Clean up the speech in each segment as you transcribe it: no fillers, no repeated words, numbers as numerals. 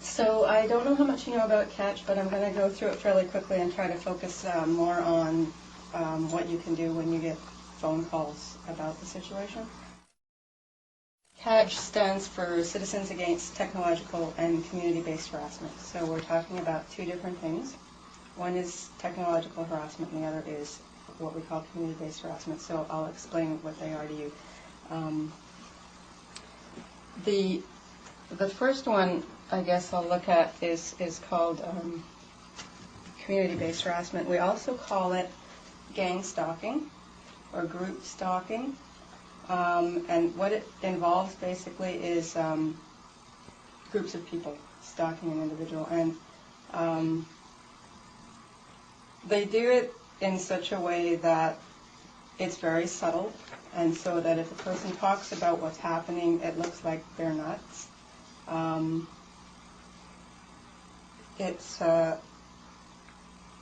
So I don't know how much you know about Catch, but I'm going to go through it fairly quickly and try to focus more on what you can do when you get phone calls about the situation. Catch stands for Citizens Against Technological and Community-Based Harassment. So we're talking about two different things. One is technological harassment and the other is what we call community-based harassment. So I'll explain what they are to you. The first one, I guess I'll look at is called community-based harassment. We also call it gang stalking or group stalking. And what it involves basically is groups of people stalking an individual. And they do it in such a way that it's very subtle, and so that if a person talks about what's happening, it looks like they're nuts.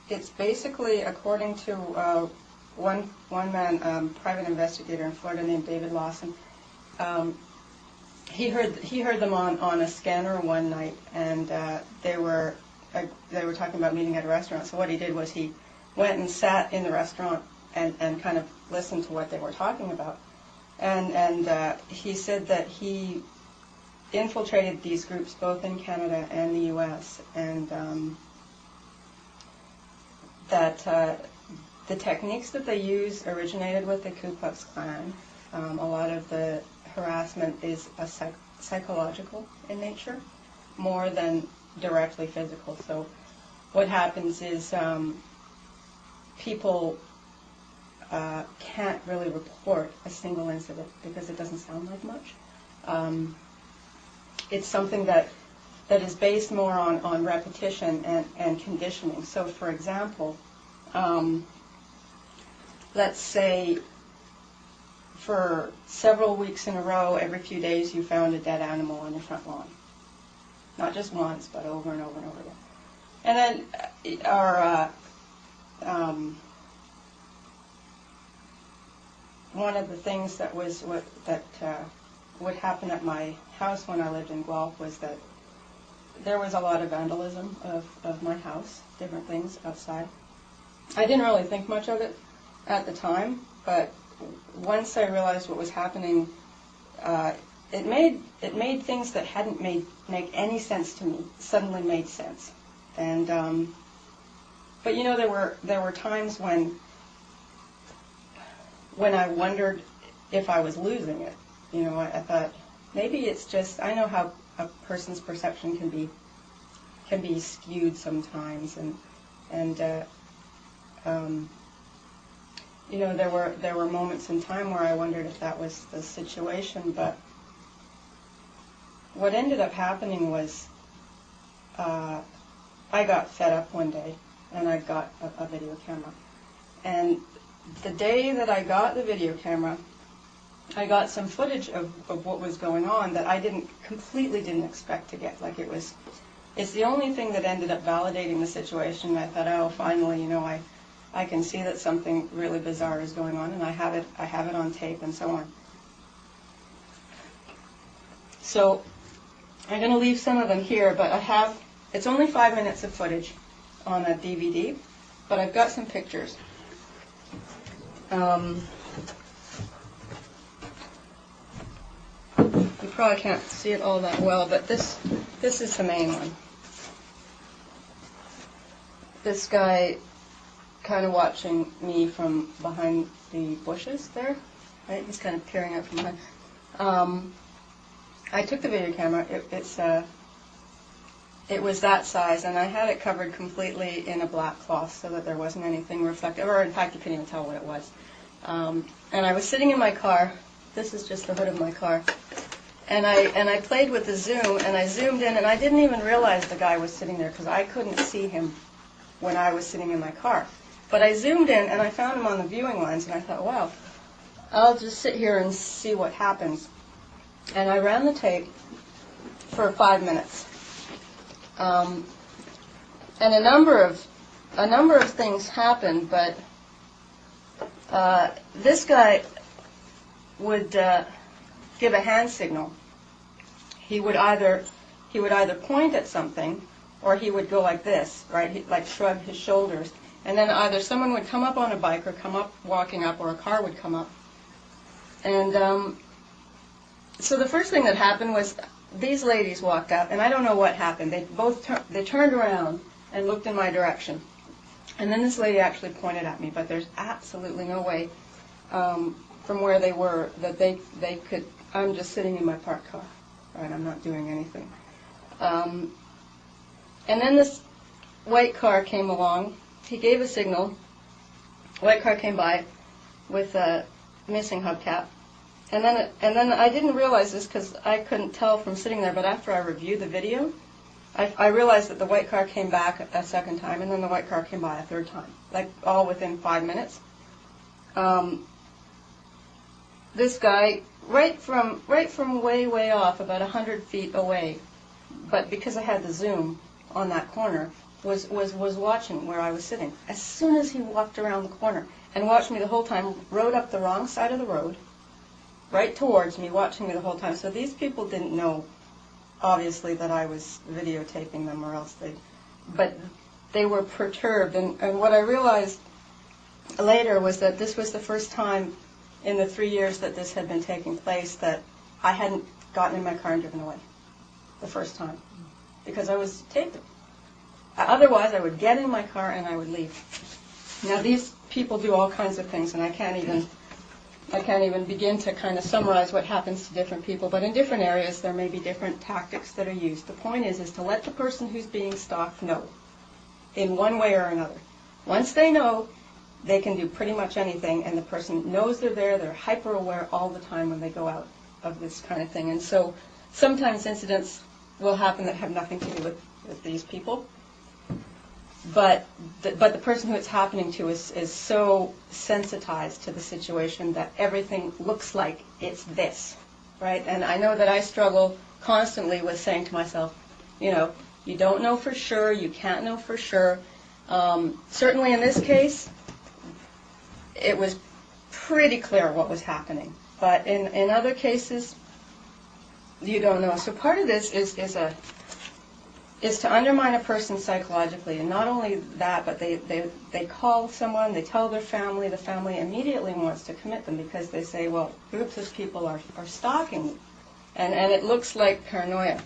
It's basically, according to one man, private investigator in Florida named David Lawson. He heard them on a scanner one night, and they were talking about meeting at a restaurant. So what he did was he went and sat in the restaurant and kind of listened to what they were talking about. And he said that he infiltrated these groups both in Canada and the U.S. and that the techniques that they use originated with the Ku Klux Klan. A lot of the harassment is psychological in nature, more than directly physical. So what happens is people can't really report a single incident because it doesn't sound like much. It's something that is based more on repetition and conditioning. So for example, let's say for several weeks in a row, every few days you found a dead animal on your front lawn. Not just once, but over and over and over again. And then one of the things that would happen at my house when I lived in Guelph was that there was a lot of vandalism of my house, different things outside. I didn't really think much of it at the time, but once I realized what was happening, it made things that hadn't make any sense to me suddenly made sense. And but you know, there were times when I wondered if I was losing it. You know, I thought maybe it's just, I know how a person's perception can be skewed sometimes, and you know, there were moments in time where I wondered if that was the situation. But what ended up happening was I got fed up one day, and I got a video camera. And the day that I got the video camera, I got some footage of what was going on that I completely didn't expect to get. Like it's the only thing that ended up validating the situation. I thought, oh, finally, you know, I can see that something really bizarre is going on, and I have it on tape and so on. So I'm going to leave some of them here, but it's only 5 minutes of footage on a DVD, but I've got some pictures. You probably can't see it all that well, but this is the main one. This guy kind of watching me from behind the bushes there, right? He's kind of peering out from behind. I took the video camera. It was that size, and I had it covered completely in a black cloth so that there wasn't anything reflective, or in fact you couldn't even tell what it was. And I was sitting in my car. This is just the hood of my car. And I played with the zoom, and I zoomed in, and I didn't even realize the guy was sitting there because I couldn't see him when I was sitting in my car. But I zoomed in, and I found him on the viewing lines, and I thought, wow, I'll just sit here and see what happens. And I ran the tape for 5 minutes. And a number of things happened, but this guy would give a hand signal. He would either he would either point at something or he would go like this, right? He'd like shrug his shoulders. And then either someone would come up on a bike or come up walking up, or a car would come up. And so the first thing that happened was these ladies walked up, and I don't know what happened. They turned around and looked in my direction. And then this lady actually pointed at me, but there's absolutely no way from where they were that they could. I'm just sitting in my parked car, right? I'm not doing anything. And then this white car came along. He gave a signal. White car came by with a missing hubcap. And then I didn't realize this because I couldn't tell from sitting there, but after I reviewed the video, I realized that the white car came back a second time, and then the white car came by a third time, like all within 5 minutes. This guy, right from way off, about 100 feet away, but because I had the zoom on that corner, was watching where I was sitting. As soon as he walked around the corner and watched me the whole time, rode up the wrong side of the road, right towards me, watching me the whole time. So these people didn't know, obviously, that I was videotaping them, or else but they were perturbed. And what I realized later was that this was the first time in the 3 years that this had been taking place that I hadn't gotten in my car and driven away. The first time. Because I was taping. Otherwise, I would get in my car and I would leave. Now, these people do all kinds of things, and I can't even begin to kind of summarize what happens to different people, but in different areas there may be different tactics that are used. The point is to let the person who's being stalked know in one way or another. Once they know, they can do pretty much anything, and the person knows they're there. They're hyper aware all the time when they go out of this kind of thing. And so sometimes incidents will happen that have nothing to do with these people. But the person who it's happening to is so sensitized to the situation that everything looks like it's this, right? And I know that I struggle constantly with saying to myself, you don't know for sure, you can't know for sure. Certainly in this case, it was pretty clear what was happening. But in other cases, you don't know. So part of this is to undermine a person psychologically, and not only that, but they call someone, they tell their family, the family immediately wants to commit them because they say, well, groups of people are stalking, and it looks like paranoia.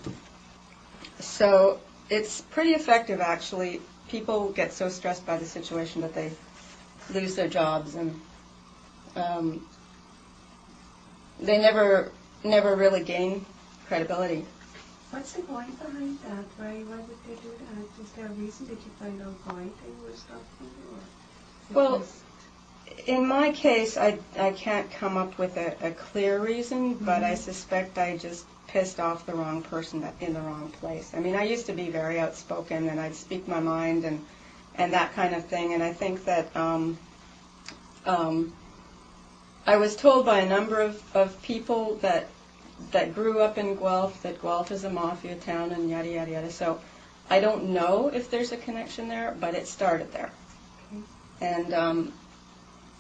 So it's pretty effective, actually. People get so stressed by the situation that they lose their jobs, and they never really gain credibility. What's the point behind that? Why would they do that? Is there a reason? Did you find out why they were stalking you? Well, in my case, I can't come up with a clear reason, but I suspect I just pissed off the wrong person in the wrong place. I mean, I used to be very outspoken, and I'd speak my mind and that kind of thing, and I think that I was told by a number of people that grew up in Guelph, that Guelph is a mafia town and yada, yada, yada. So I don't know if there's a connection there, but it started there. And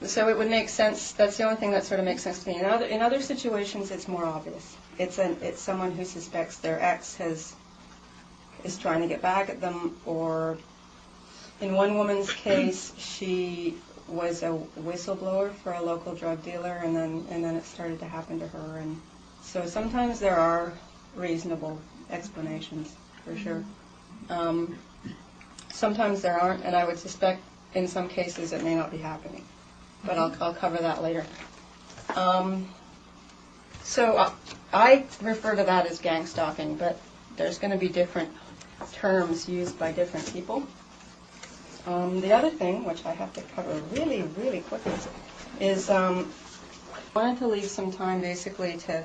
so it would make sense. That's the only thing that sort of makes sense to me. In other situations, it's more obvious. It's someone who suspects their ex is trying to get back at them, or in one woman's case, she was a whistleblower for a local drug dealer, and then it started to happen to her. And so sometimes there are reasonable explanations, for sure. Sometimes there aren't, and I would suspect in some cases it may not be happening. But I'll cover that later. So I refer to that as gang stalking, but there's going to be different terms used by different people. The other thing, which I have to cover really, really quickly, is I wanted to leave some time basically to